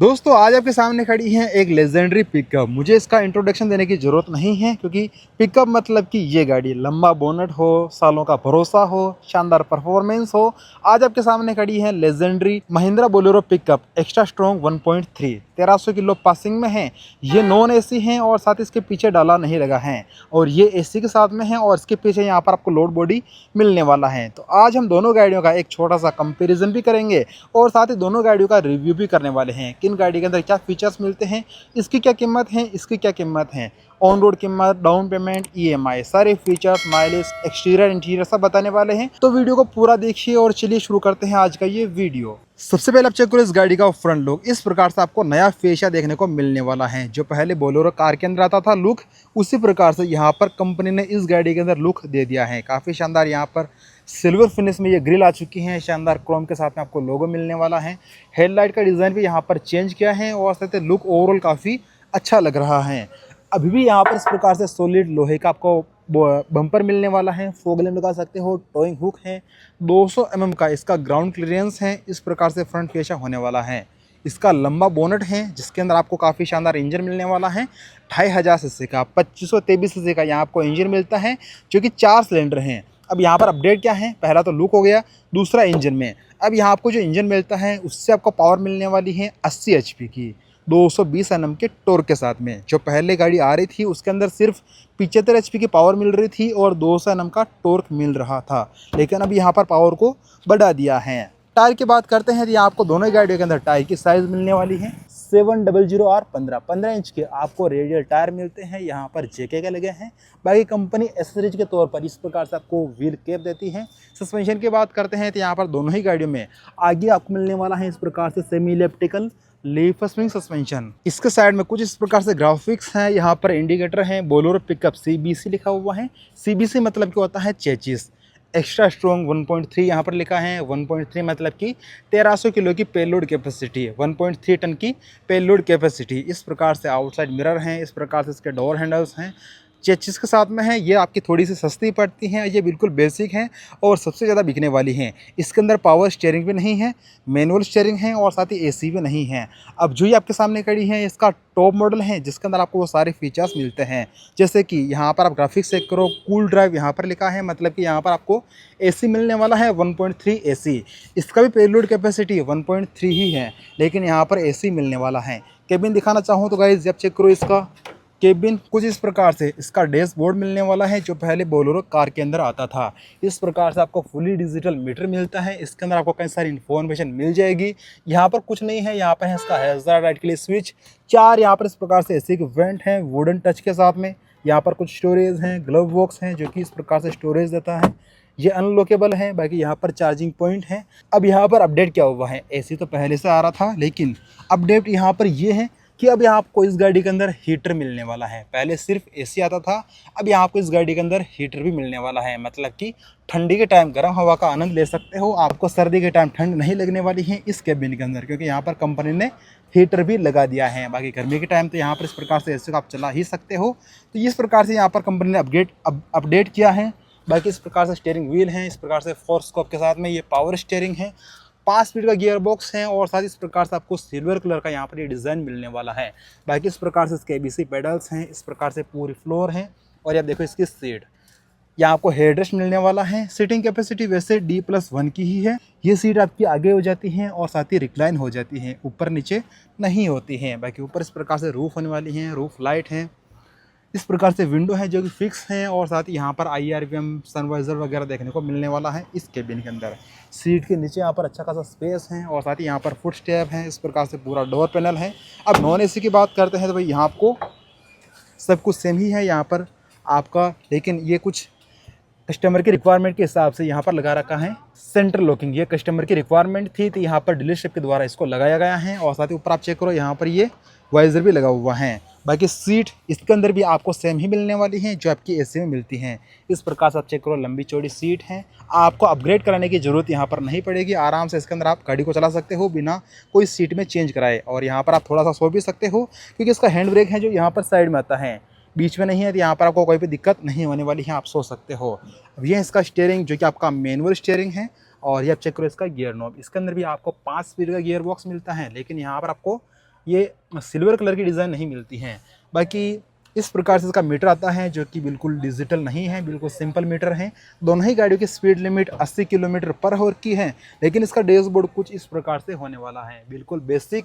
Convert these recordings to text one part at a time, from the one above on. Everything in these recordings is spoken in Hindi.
दोस्तों आज आपके सामने खड़ी है एक लेजेंडरी पिकअप। मुझे इसका इंट्रोडक्शन देने की ज़रूरत नहीं है क्योंकि पिकअप मतलब कि ये गाड़ी लंबा बोनट हो, सालों का भरोसा हो, शानदार परफॉर्मेंस हो। आज आपके सामने खड़ी है legendary Mahindra Bolero pickup extra strong 1.3 1300 kilo passing में है। ये नॉन एसी है और साथ ही इसके पीछे डाला नहीं लगा है और ये एसी के साथ में है और इसके पीछे यहाँ पर आपको लोड बॉडी मिलने वाला है। तो आज हम दोनों गाड़ियों का एक छोटा सा कंपेरिजन भी करेंगे और साथ ही दोनों गाड़ियों का रिव्यू भी करने वाले हैं। किन गाड़ी के अंदर क्या फीचर्स मिलते हैं, इसकी क्या कीमत है, इसकी क्या कीमत है, ऑन रोड कीमत, डाउन पेमेंट, ईएमआई, सारे फीचर्स, माइलेज, एक्सटीरियर इंटीरियर सब बताने वाले हैं। तो वीडियो को पूरा देखिए और चलिए शुरू करते हैं आज का ये वीडियो। सबसे पहले आप चेक करो इस गाड़ी का फ्रंट लुक। इस प्रकार से आपको नया फेशिया देखने को मिलने वाला है। जो पहले बोलेरो कार के अंदर आता था लुक, उसी प्रकार से यहाँ पर कंपनी ने इस गाड़ी के अंदर लुक दे दिया है। काफ़ी शानदार यहाँ पर सिल्वर फिनिश में ये ग्रिल आ चुकी है। शानदार क्रोम के साथ में आपको लोगो मिलने वाला है। हेडलाइट का डिज़ाइन भी यहाँ पर चेंज किया है और साथ ही लुक ओवरऑल काफ़ी अच्छा लग रहा है। अभी भी यहाँ पर इस प्रकार से सॉलिड लोहे का आपको बम्पर मिलने वाला है। फॉग लैम्प लगा सकते हो, टोइंग हुक है, 200 mm का इसका ग्राउंड क्लियरेंस है। इस प्रकार से फ्रंट फेशिया होने वाला है। इसका लंबा बोनट है जिसके अंदर आपको काफ़ी शानदार इंजन मिलने वाला है। 2500 सीसी का 2523 सीसी का यहाँ आपको इंजन मिलता है जो कि 4 सिलेंडर हैं। अब यहाँ पर अपडेट क्या है, पहला तो लुक हो गया, दूसरा इंजन में। अब यहाँ आपको जो इंजन मिलता है उससे आपको पावर मिलने वाली है 80 HP की 220 Nm के टॉर्क के साथ में। जो पहले गाड़ी आ रही थी उसके अंदर सिर्फ 75 HP की पावर मिल रही थी और 200 Nm का टॉर्क मिल रहा था, लेकिन अब यहाँ पर पावर को बढ़ा दिया है। टायर की बात करते हैं तो यहाँ आपको दोनों गाड़ियों के अंदर टायर की साइज़ मिलने वाली है 700R 15 इंच के आपको रेडियल टायर मिलते हैं। यहाँ पर जेके के लगे हैं। बाकी कंपनी एसेसरीज के तौर पर इस प्रकार से आपको व्हील कैप देती है। सस्पेंशन की बात करते हैं तो यहाँ पर दोनों ही गाड़ियों में आगे आपको मिलने वाला है इस प्रकार से semi elliptical leaf spring suspension. इसके साइड में कुछ इस प्रकार से ग्राफिक्स हैं। यहाँ पर इंडिकेटर है, बोलेरो पिकअप CBC लिखा हुआ है। CBC मतलब क्या होता है, चेचिस। एक्स्ट्रा स्ट्रॉन्ग 1.3 यहाँ पर लिखा है। 1.3 मतलब कि 1300 किलो की पेलोड कैपेसिटी, 1.3 टन की पेलोड कैपेसिटी। इस प्रकार से आउटसाइड मिरर हैं, इस प्रकार से इसके डोर हैंडल्स हैं। चेचिस के साथ में है, ये आपकी थोड़ी सी सस्ती पड़ती हैं, ये बिल्कुल बेसिक हैं और सबसे ज़्यादा बिकने वाली हैं। इसके अंदर पावर स्टीयरिंग भी नहीं है, मैनुअल स्टीयरिंग है और साथ ही एसी भी नहीं है। अब जो ये आपके सामने खड़ी है इसका टॉप मॉडल है जिसके अंदर आपको वो सारे फीचर्स मिलते हैं। जैसे कि यहाँ पर आप ग्राफिक्स चेक करो, कूल ड्राइव यहाँ पर लिखा है, मतलब कि यहाँ पर आपको एसी मिलने वाला है 1.3 एसी। इसका भी पेलोड कैपेसिटी 1.3 ही है, लेकिन यहाँ पर एसी मिलने वाला है। केबिन दिखाना चाहूँ तो गाइस जब चेक करो इसका केबिन कुछ इस प्रकार से। इसका डैशबोर्ड मिलने वाला है जो पहले बोलेरो कार के अंदर आता था। इस प्रकार से आपको फुली डिजिटल मीटर मिलता है। इसके अंदर आपको कई सारी इन्फॉर्मेशन मिल जाएगी। यहाँ पर कुछ नहीं है, यहाँ पर है इसका हैज़ार्ड लाइट के लिए स्विच। 4 यहाँ पर इस प्रकार से एसी के वेंट हैं वुडन टच के साथ में। यहाँ पर कुछ स्टोरेज हैं, ग्लव बॉक्स हैं जो कि इस प्रकार से स्टोरेज देता है। ये अनलॉकेबल है। बाकी यहाँ पर चार्जिंग पॉइंट है। अब यहाँ पर अपडेट क्या हुआ है, एसी तो पहले से आ रहा था लेकिन अपडेट यहाँ पर ये है कि अब यहाँ आपको इस गाड़ी के अंदर हीटर मिलने वाला है। पहले सिर्फ एसी आता था, अब यहाँ आपको इस गाड़ी के अंदर हीटर भी मिलने वाला है। मतलब कि ठंडी के टाइम गर्म हवा का आनंद ले सकते हो, आपको सर्दी के टाइम ठंड नहीं लगने वाली है इस केबिन के अंदर, क्योंकि यहाँ पर कंपनी ने हीटर भी लगा दिया है। बाकी गर्मी के टाइम तो यहाँ पर इस प्रकार से एसी को आप चला ही सकते हो। तो इस प्रकार से यहाँ पर कंपनी ने अपडेट किया है। बाकी इस प्रकार से स्टीयरिंग व्हील है, इस प्रकार से 4 स्कोप के साथ में ये पावर स्टीयरिंग है। 5 स्पीड का गियर बॉक्स है और साथ इस प्रकार से आपको सिल्वर कलर का यहाँ पर ये डिज़ाइन मिलने वाला है। बाकी इस प्रकार से इसके ABC पेडल्स हैं, इस प्रकार से पूरी फ्लोर है। और ये देखो इसकी सीट, यहाँ आपको हेडरेस्ट मिलने वाला है। सीटिंग कैपेसिटी वैसे D+1 की ही है। ये सीट आपकी आगे हो जाती है और साथ ही रिक्लाइन हो जाती है, ऊपर नीचे नहीं होती हैं। बाकी ऊपर इस प्रकार से रूफ होने वाली है, रूफ लाइट है। इस प्रकार से विंडो है जो कि फिक्स है और साथ ही यहाँ पर IRVM सनवाइजर वगैरह देखने को मिलने वाला है इस केबिन के अंदर। सीट के नीचे यहाँ पर अच्छा खासा स्पेस है और साथ ही यहाँ पर फुट स्टेप है। इस प्रकार से पूरा डोर पैनल है। अब नॉन एसी की बात करते हैं तो भाई यहाँ आपको सब कुछ सेम ही है यहाँ पर आपका, लेकिन ये कुछ कस्टमर की रिक्वायरमेंट के हिसाब से यहाँ पर लगा रखा है सेंट्रल लॉकिंग। ये कस्टमर की रिक्वायरमेंट थी तो यहाँ पर डीलरशिप के द्वारा इसको लगाया गया है। और साथ ही ऊपर आप चेक करो यहाँ पर ये वाइजर भी लगा हुआ है। बाकी सीट इसके अंदर भी आपको सेम ही मिलने वाली है जो आपकी एसी में मिलती हैं। इस प्रकार से आप चेक करो, लंबी चौड़ी सीट है। आपको अपग्रेड कराने की ज़रूरत यहाँ पर नहीं पड़ेगी। आराम से इसके अंदर आप गाड़ी को चला सकते हो बिना कोई सीट में चेंज कराए। और यहाँ पर आप थोड़ा सा सो भी सकते हो क्योंकि इसका हैंड ब्रेक है जो यहाँ पर साइड में आता है, बीच में नहीं है। तो यहाँ पर आपको कोई भी दिक्कत नहीं होने वाली है, आप सो सकते हो। अब ये इसका स्टीयरिंग जो कि आपका मैनुअल स्टीयरिंग है। और ये आप चेक करो इसका गियर नॉब, इसके अंदर भी आपको 5 स्पीड का गियर बॉक्स मिलता है, लेकिन यहाँ पर आपको ये सिल्वर कलर की डिज़ाइन नहीं मिलती हैं। बाकी इस प्रकार से इसका मीटर आता है जो कि बिल्कुल डिजिटल नहीं है, बिल्कुल सिंपल मीटर है। दोनों ही गाड़ियों की speed limit 80 kilometre per hour की है, लेकिन इसका डैशबोर्ड कुछ इस प्रकार से होने वाला है। बिल्कुल बेसिक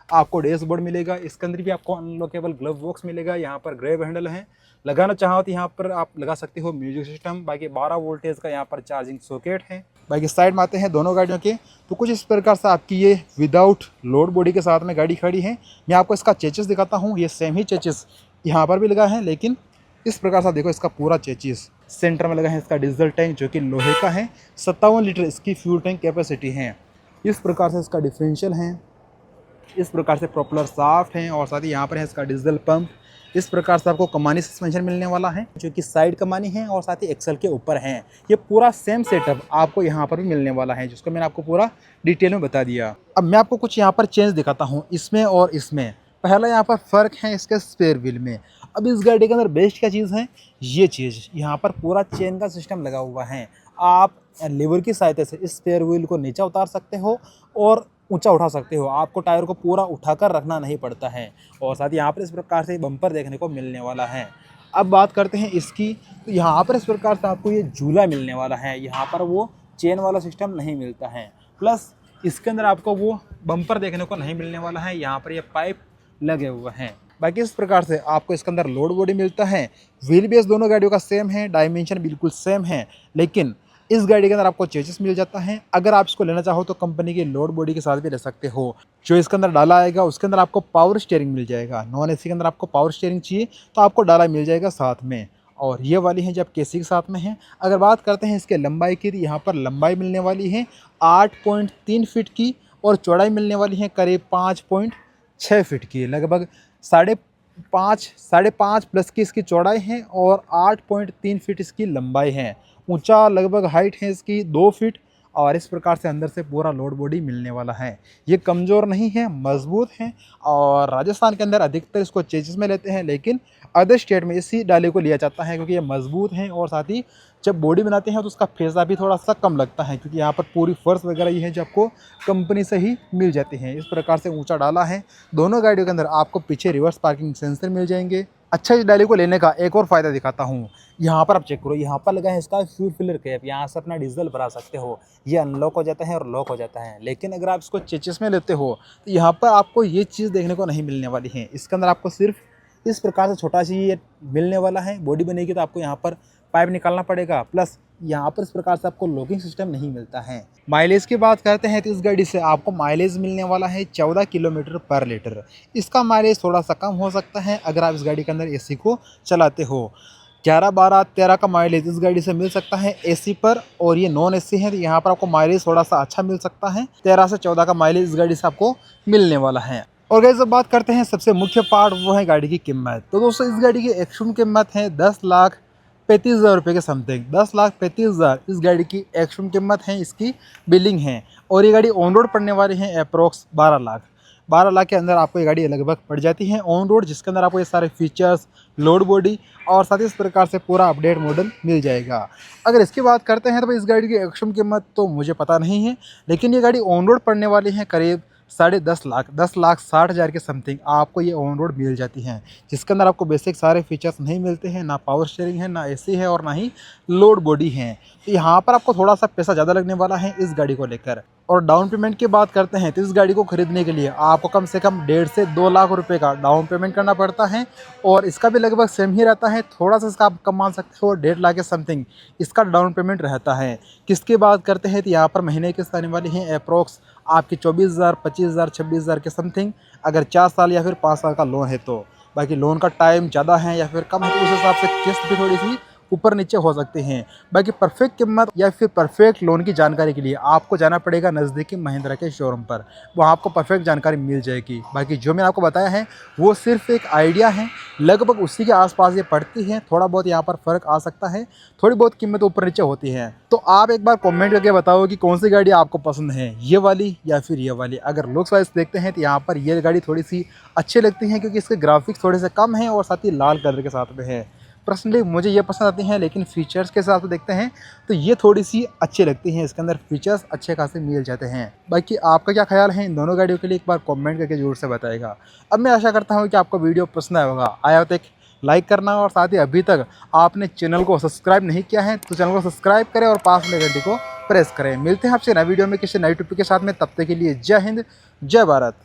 आपको डैशबोर्ड मिलेगा। इसके अंदर भी आपको अनलॉकेबल ग्लव बॉक्स मिलेगा। यहाँ पर ग्रैब हैंडल है, लगाना चाहो तो यहाँ पर आप लगा सकते हो म्यूजिक सिस्टम। बाकी 12 वोल्टेज का यहाँ पर चार्जिंग सॉकेट है। बाकी साइड में आते हैं दोनों गाड़ियों के, तो कुछ इस प्रकार से आपकी ये विदाउट लोड बॉडी के साथ में गाड़ी खड़ी है। मैं आपको इसका चेचिस दिखाता हूँ। ये सेम ही चेचिस यहाँ पर भी लगा है, लेकिन इस प्रकार से देखो इसका पूरा चेचिस सेंटर में लगा है। इसका डीजल टैंक जो कि लोहे का है, 57 लीटर इसकी फ्यूल टैंक कैपेसिटी है। इस प्रकार से इसका डिफरेंशियल है, इस प्रकार से प्रोपेलर साफ्ट है, और साथ ही यहाँ पर है इसका डीजल पंप। इस प्रकार से आपको कमानी सस्पेंशन मिलने वाला है जो कि साइड कमानी है और साथ ही एक्सल के ऊपर है। ये पूरा सेम सेटअप आपको यहाँ पर भी मिलने वाला है, जिसको मैंने आपको पूरा डिटेल में बता दिया। अब मैं आपको कुछ यहाँ पर चेंज दिखाता हूँ इसमें और इसमें। पहला यहाँ पर फ़र्क है इसके स्पेयर व्हील में। अब इस गाड़ी के अंदर बेस्ट क्या चीज़ है, ये चीज़ यहाँ पर पूरा चेन का सिस्टम लगा हुआ है। आप लीवर की सहायता से इस स्पेयर व्हील को नीचे उतार सकते हो और ऊंचा उठा सकते हो। आपको टायर को पूरा उठाकर रखना नहीं पड़ता है। और साथ ही यहाँ पर इस प्रकार से बम्पर देखने को मिलने वाला है। अब बात करते हैं इसकी, तो यहाँ पर इस प्रकार से आपको ये झूला मिलने वाला है। यहाँ पर वो चेन वाला सिस्टम नहीं मिलता है। प्लस इसके अंदर आपको वो बम्पर देखने को नहीं मिलने वाला है। यहाँ पर ये पाइप लगे हुए हैं। बाकी इस प्रकार से आपको इसके अंदर लोड बॉडी मिलता है। व्हील बेस दोनों गाड़ियों का सेम है, डायमेंशन बिल्कुल सेम है, लेकिन इस गाड़ी के अंदर आपको चेसिस मिल जाता है। अगर आप इसको लेना चाहो तो कंपनी की लोड बॉडी के साथ भी ले सकते हो। जो इसके अंदर डाला आएगा उसके अंदर आपको पावर स्टीयरिंग मिल जाएगा। नॉन एसी के अंदर आपको पावर स्टीयरिंग चाहिए तो आपको डाला मिल जाएगा साथ में। और ये वाली है जब केसी के साथ में है। अगर बात करते हैं इसके लंबाई की, तो यहाँ पर लंबाई मिलने वाली है 8.3 फीट की, और चौड़ाई मिलने वाली है करीब 5.6 फीट की। लगभग साढ़े पाँच प्लस की इसकी चौड़ाई है और 8.3 फीट इसकी लंबाई है। ऊंचा लगभग हाइट है इसकी 2 फीट, और इस प्रकार से अंदर से पूरा लोड बॉडी मिलने वाला है। ये कमज़ोर नहीं है, मजबूत है। और राजस्थान के अंदर अधिकतर इसको चेसिस में लेते हैं, लेकिन अदर स्टेट में इसी डाले को लिया जाता है क्योंकि ये मजबूत है। और साथ ही जब बॉडी बनाते हैं तो उसका पैसा भी थोड़ा सा कम लगता है, क्योंकि यहाँ पर पूरी फर्श वगैरह ये है जो आपको कंपनी से ही मिल जाती हैं। इस प्रकार से ऊंचा डाला है। दोनों गाड़ियों के अंदर आपको पीछे रिवर्स पार्किंग सेंसर मिल जाएंगे। अच्छा, इस डाले को लेने का एक और फ़ायदा दिखाता हूँ। यहाँ पर आप चेक करो, यहाँ पर लगा है इसका फ्यूल फिलर कैप। यहाँ से अपना डीजल भरा सकते हो। ये अनलॉक हो जाता है और लॉक हो जाता है। लेकिन अगर आप इसको चेचिस में लेते हो तो यहाँ पर आपको ये चीज़ देखने को नहीं मिलने वाली है। इसके अंदर आपको सिर्फ इस प्रकार से छोटा सी ये मिलने वाला है। बॉडी बनेगी तो आपको यहाँ पर पाइप निकालना पड़ेगा। प्लस यहाँ पर इस प्रकार से आपको लॉकिंग सिस्टम नहीं मिलता है। माइलेज की बात करते हैं तो इस गाड़ी से आपको माइलेज मिलने वाला है 14 किलोमीटर पर लीटर। इसका माइलेज थोड़ा सा कम हो सकता है अगर आप इस गाड़ी के अंदर एसी को चलाते हो। 11, 12, 13 का माइलेज इस गाड़ी से मिल सकता है एसी पर, और ये नॉन एसी है तो यहाँ पर आपको माइलेज थोड़ा सा अच्छा मिल सकता है। 13 से 14 का माइलेज इस गाड़ी से आपको मिलने वाला है। और गाइस जब बात करते हैं सबसे मुख्य पार्ट, वो है गाड़ी की कीमत। तो दोस्तों इस गाड़ी की एक्चुअल कीमत है 10,35,000 रुपये के समथिंग। 10,35,000 इस गाड़ी की एक्चुअल कीमत है, इसकी बिलिंग है। और ये गाड़ी ऑन रोड पड़ने वाली है अप्रोक्स 12 लाख। 12 लाख के अंदर आपको ये गाड़ी लगभग पड़ जाती है ऑन रोड, जिसके अंदर आपको ये सारे फीचर्स, लोड बॉडी और साथ ही इस प्रकार से पूरा अपडेट मॉडल मिल जाएगा। अगर इसकी बात करते हैं तो भाई इस गाड़ी की एक्चुअल कीमत तो मुझे पता नहीं है, लेकिन ये गाड़ी ऑन रोड पड़ने वाली है करीब 10.5 लाख, 10,60,000 के समथिंग आपको ये ऑन रोड मिल जाती हैं, जिसके अंदर आपको बेसिक सारे फीचर्स नहीं मिलते हैं। ना पावर स्टीयरिंग है, ना एसी है, और ना ही लोड बॉडी है। तो यहाँ पर आपको थोड़ा सा पैसा ज़्यादा लगने वाला है इस गाड़ी को लेकर। और डाउन पेमेंट की बात करते हैं तो इस गाड़ी को खरीदने के लिए आपको कम से कम 1.5 से 2 लाख रुपए का डाउन पेमेंट करना पड़ता है। और इसका भी लगभग सेम ही रहता है, थोड़ा सा इसका आप कम मान सकते हो, 1.5 लाख के समथिंग इसका डाउन पेमेंट रहता है। किसकी बात करते हैं तो यहाँ पर महीने की किस्त आने वाली है अप्रोक्स आपकी 24,000, 25,000, 26,000 के समथिंग, अगर 4 साल या फिर 5 साल का लोन है तो। बाकी लोन का टाइम ज़्यादा है या फिर कम है तो उस हिसाब से किस्त भी थोड़ी सी ऊपर नीचे हो सकते हैं। बाकी परफेक्ट कीमत या फिर परफेक्ट लोन की जानकारी के लिए आपको जाना पड़ेगा नज़दीकी महिंद्रा के शोरूम पर, वहाँ आपको परफेक्ट जानकारी मिल जाएगी। बाकी जो मैंने आपको बताया है वो सिर्फ एक आइडिया है, लगभग उसी के आसपास ये पड़ती है। थोड़ा बहुत यहाँ पर फ़र्क आ सकता है, थोड़ी बहुत कीमत ऊपर नीचे होती है। तो आप एक बार कमेंट करके बताओ कि कौन सी गाड़ी आपको पसंद है, ये वाली या फिर ये वाली। अगर लुक्स वाइज देखते हैं तो यहाँ पर ये गाड़ी थोड़ी सी अच्छी लगती है, क्योंकि इसके ग्राफिक्स थोड़े से कम हैं और साथ ही लाल कलर के साथ में है। पर्सनली मुझे ये पसंद आती हैं, लेकिन फीचर्स के हिसाब से देखते हैं तो ये थोड़ी सी अच्छी लगती हैं, इसके अंदर फीचर्स अच्छे खासे मिल जाते हैं। बाकी आपका क्या ख्याल है इन दोनों गाड़ियों के लिए, एक बार कमेंट करके जरूर से बताएगा। अब मैं आशा करता हूँ कि आपको वीडियो पसंद आया होगा, आया तो एक लाइक करना, और साथ ही अभी तक आपने चैनल को सब्सक्राइब नहीं किया है तो चैनल को सब्सक्राइब करें और पास में घंटी को प्रेस करें। मिलते हैं आपसे नए वीडियो में किसी नई टॉपिक के साथ में, तब तक के लिए जय हिंद, जय भारत।